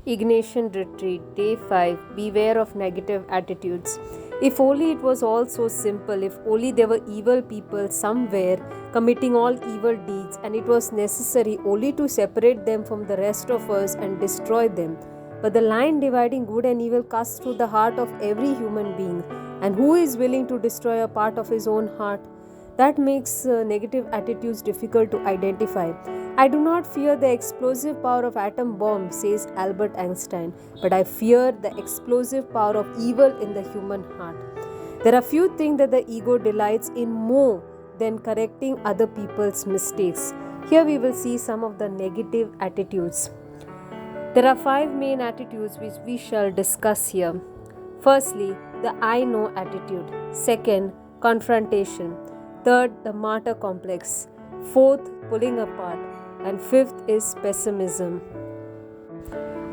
Ignatian Retreat, Day 5. Beware of negative attitudes. If only it was all so simple, if only there were evil people somewhere committing all evil deeds, and it was necessary only to separate them from the rest of us and destroy them. But the line dividing good and evil cuts through the heart of every human being. And who is willing to destroy a part of his own heart? That makes negative attitudes difficult to identify. I do not fear the explosive power of atom bomb, says Albert Einstein, but I fear the explosive power of evil in the human heart. There are few things that the ego delights in more than correcting other people's mistakes. Here we will see some of the negative attitudes. There are 5 main attitudes which we shall discuss here. Firstly, the I know attitude. Second, confrontation. Third, the martyr complex. Fourth, pulling apart. And fifth is pessimism.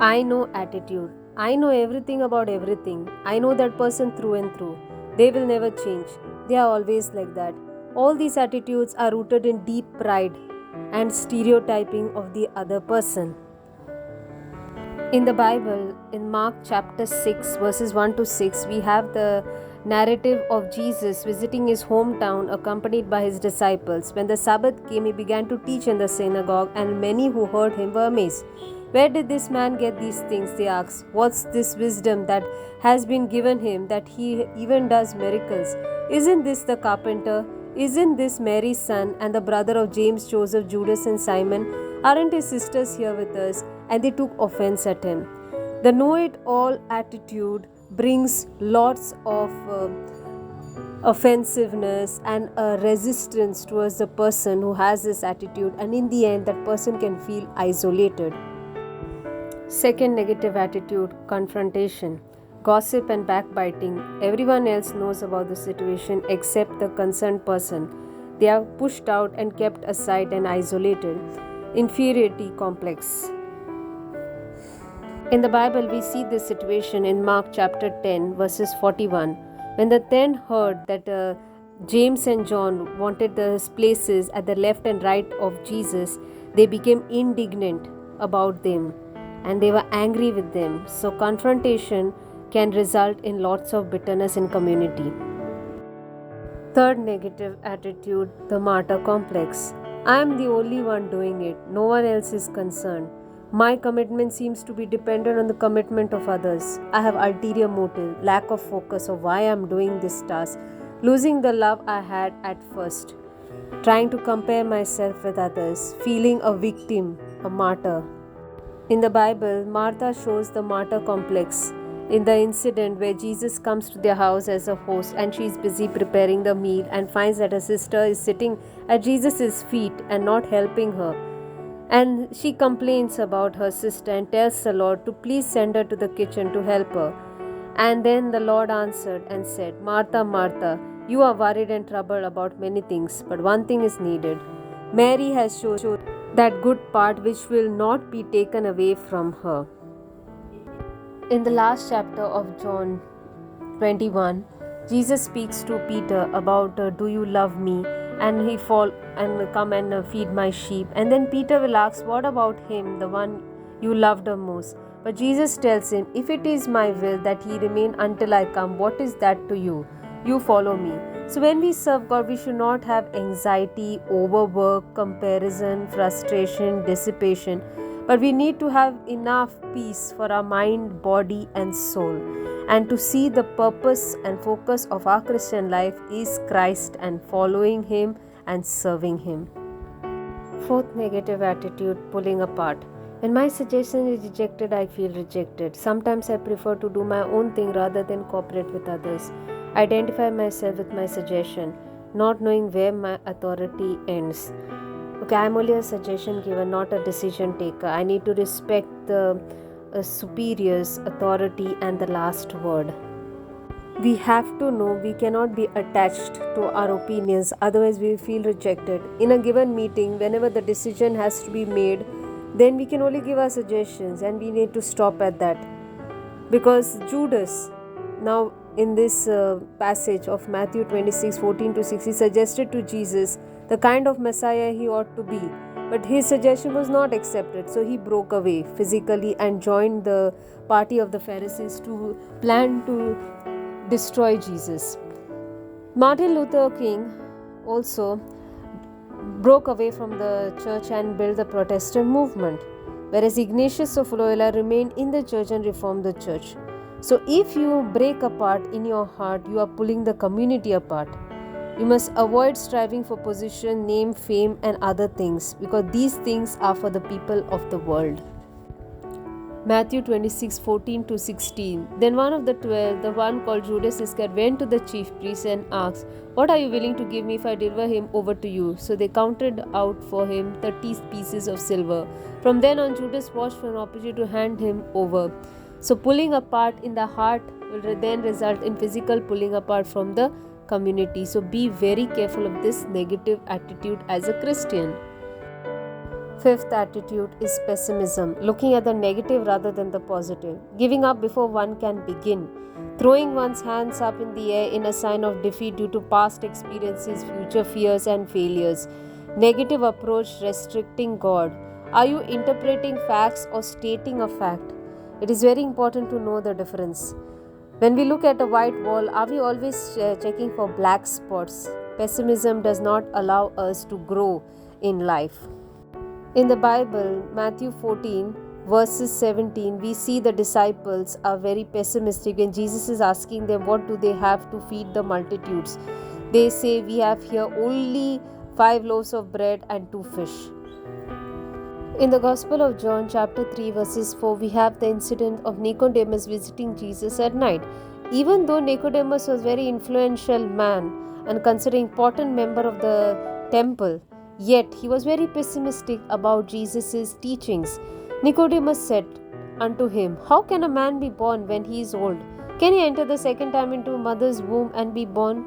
I know attitude. I know everything about everything. I know that person through and through. They will never change. They are always like that. All these attitudes are rooted in deep pride and stereotyping of the other person. In the Bible, in Mark chapter 6, verses 1 to 6, we have the narrative of Jesus visiting his hometown accompanied by his disciples. When the Sabbath came, he began to teach in the synagogue, and many who heard him were amazed. Where did this man get these things? They asked. What's this wisdom that has been given him that he even does miracles? Isn't this the carpenter? Isn't this Mary's son and the brother of James, Joseph, Judas, and Simon? Aren't his sisters here with us? And they took offense at him. The know-it-all attitude brings lots of offensiveness and a resistance towards the person who has this attitude, and in the end that person can feel isolated. Second negative attitude, confrontation. Gossip and backbiting. Everyone else knows about the situation except the concerned person. They are pushed out and kept aside and isolated. Inferiority complex. In the Bible, we see this situation in Mark chapter 10, verses 41. When the 10 heard that James and John wanted the places at the left and right of Jesus, they became indignant about them and they were angry with them. So confrontation can result in lots of bitterness in community. Third negative attitude, the martyr complex. I am the only one doing it. No one else is concerned. My commitment seems to be dependent on the commitment of others. I have ulterior motive, lack of focus of why I am doing this task, losing the love I had at first, trying to compare myself with others, feeling a victim, a martyr. In the Bible, Martha shows the martyr complex in the incident where Jesus comes to their house as a host and she is busy preparing the meal and finds that her sister is sitting at Jesus' feet and not helping her. And she complains about her sister and tells the Lord to please send her to the kitchen to help her. And then the Lord answered and said, Martha, Martha, you are worried and troubled about many things, but one thing is needed. Mary has chosen that good part which will not be taken away from her. In the last chapter of John 21, Jesus speaks to Peter about do you love me? And he fall and come and feed my sheep. And then Peter will ask, what about him, the one you loved the most? But Jesus tells him, if it is my will that he remain until I come, what is that to you? You follow me. So when we serve God, we should not have anxiety, overwork, comparison, frustration, dissipation. But we need to have enough peace for our mind, body and soul. And to see the purpose and focus of our Christian life is Christ and following Him and serving Him. Fourth negative attitude, pulling apart. When my suggestion is rejected, I feel rejected. Sometimes I prefer to do my own thing rather than cooperate with others. I identify myself with my suggestion, not knowing where my authority ends. Okay, I am only a suggestion giver, not a decision taker. I need to respect the superior's authority and the last word. We have to know we cannot be attached to our opinions, otherwise we feel rejected. In a given meeting, whenever the decision has to be made, then we can only give our suggestions and we need to stop at that. Because Judas, now in this passage of Matthew 26, 14 to 6, he suggested to Jesus the kind of Messiah he ought to be. But his suggestion was not accepted, so he broke away physically and joined the party of the Pharisees to plan to destroy Jesus. Martin Luther King also broke away from the church and built the Protestant movement, whereas Ignatius of Loyola remained in the church and reformed the church. So if you break apart in your heart, you are pulling the community apart. You must avoid striving for position, name, fame, and other things, because these things are for the people of the world. Matthew 26:14-16. Then one of the 12, the one called Judas Iscariot, went to the chief priests and asked, "What are you willing to give me if I deliver him over to you?" So they counted out for him 30 pieces of silver. From then on, Judas watched for an opportunity to hand him over. So pulling apart in the heart will then result in physical pulling apart from the community. So be very careful of this negative attitude as a Christian. Fifth attitude is pessimism, looking at the negative rather than the positive, giving up before one can begin, throwing one's hands up in the air in a sign of defeat due to past experiences, future fears and failures. Negative approach, restricting God. Are you interpreting facts or stating a fact? It is very important to know the difference. When we look at a white wall, are we always checking for black spots? Pessimism does not allow us to grow in life. In the Bible, Matthew 14, verses 17, we see the disciples are very pessimistic when Jesus is asking them what do they have to feed the multitudes. They say, "We have here only 5 loaves of bread and 2 fish." In the Gospel of John chapter 3 verses 4, we have the incident of Nicodemus visiting Jesus at night. Even though Nicodemus was a very influential man and considered an important member of the temple, yet he was very pessimistic about Jesus' teachings. Nicodemus said unto him, "How can a man be born when he is old? Can he enter the second time into a mother's womb and be born?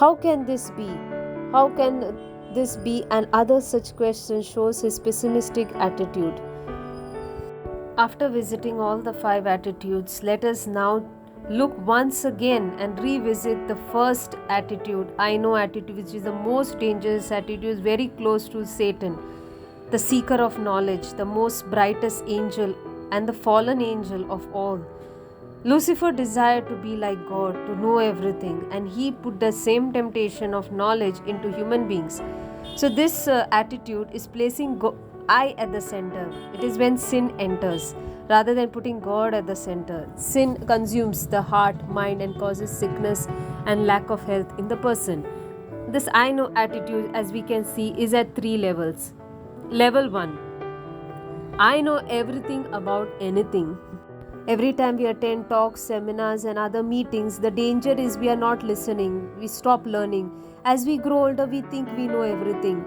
How can this be? How can this be?" And other such questions shows his pessimistic attitude. After visiting all the 5 attitudes, let us now look once again and revisit the first attitude, I know attitude, which is the most dangerous attitude, very close to Satan, the seeker of knowledge, the most brightest angel and the fallen angel of all. Lucifer desired to be like God, to know everything, and he put the same temptation of knowledge into human beings. So this attitude is placing I at the center. It is when sin enters, rather than putting God at the center. Sin consumes the heart, mind, and causes sickness and lack of health in the person. This I know attitude, as we can see, is at 3 levels. Level 1, I know everything about anything. Every time we attend talks, seminars, and other meetings, the danger is we are not listening. We stop learning. As we grow older, we think we know everything.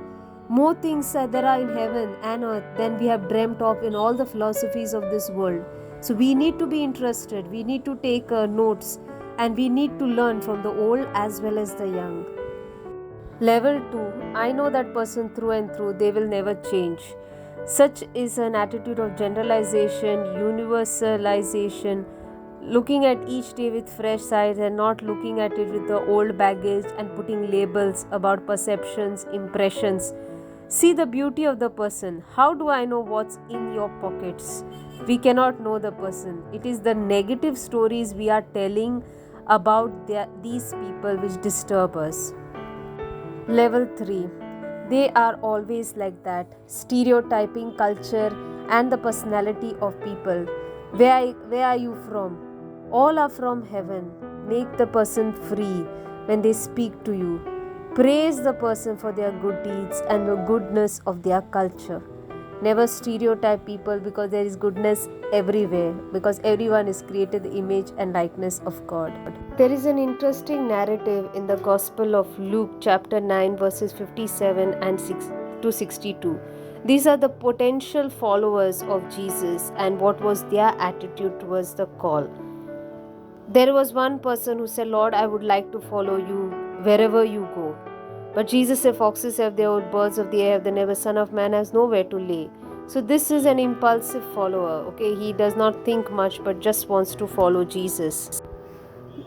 More things there are in heaven and earth than we have dreamt of in all the philosophies of this world. So we need to be interested. We need to take notes, and we need to learn from the old as well as the young. Level 2, I know that person through and through. They will never change. Such is an attitude of generalization, universalization, looking at each day with fresh eyes and not looking at it with the old baggage and putting labels about perceptions, impressions. See the beauty of the person. How do I know what's in your pockets? We cannot know the person. It is the negative stories we are telling about these people which disturb us. Level 3, they are always like that, stereotyping culture and the personality of people. Where are you from? All are from heaven. Make the person free when they speak to you. Praise the person for their good deeds and the goodness of their culture. Never stereotype people, because there is goodness everywhere, because everyone is created the image and likeness of God. There is an interesting narrative in the Gospel of Luke chapter 9 verses 57 and 6 to 62. These are the potential followers of Jesus and what was their attitude towards the call. There was one person who said, "Lord, I would like to follow you wherever you go." But Jesus said, "Foxes have their own, birds of the air have the nest, Son of Man has nowhere to lay." So this is an impulsive follower. Okay, he does not think much but just wants to follow Jesus.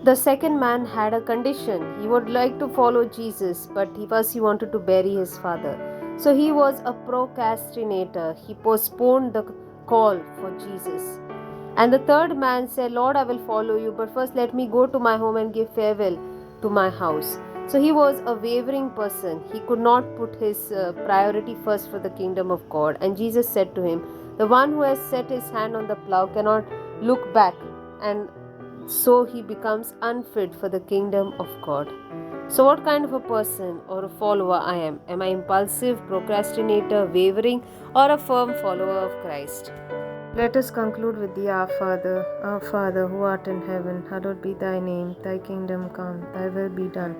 The second man had a condition. He would like to follow Jesus, but first he wanted to bury his father. So he was a procrastinator. He postponed the call for Jesus. And the third man said, Lord, I will follow you, but first let me go to my home and give farewell to my house. So he was a wavering person. He could not put his priority first for the kingdom of God. And Jesus said to him, the one who has set his hand on the plow cannot look back, and so he becomes unfit for the kingdom of God. So, what kind of a person or a follower I am? Am I impulsive, procrastinator, wavering, or a firm follower of Christ? Let us conclude with the Our Father who art in heaven, hallowed be thy name, thy kingdom come, thy will be done,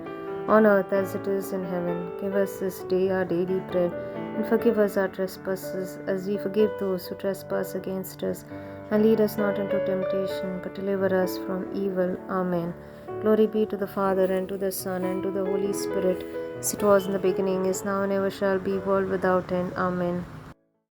on earth as it is in heaven. Give us this day our daily bread, and forgive us our trespasses, as we forgive those who trespass against us. And lead us not into temptation, but deliver us from evil. Amen. Glory be to the Father, and to the Son, and to the Holy Spirit, as it was in the beginning, is now, and ever shall be, world without end. Amen.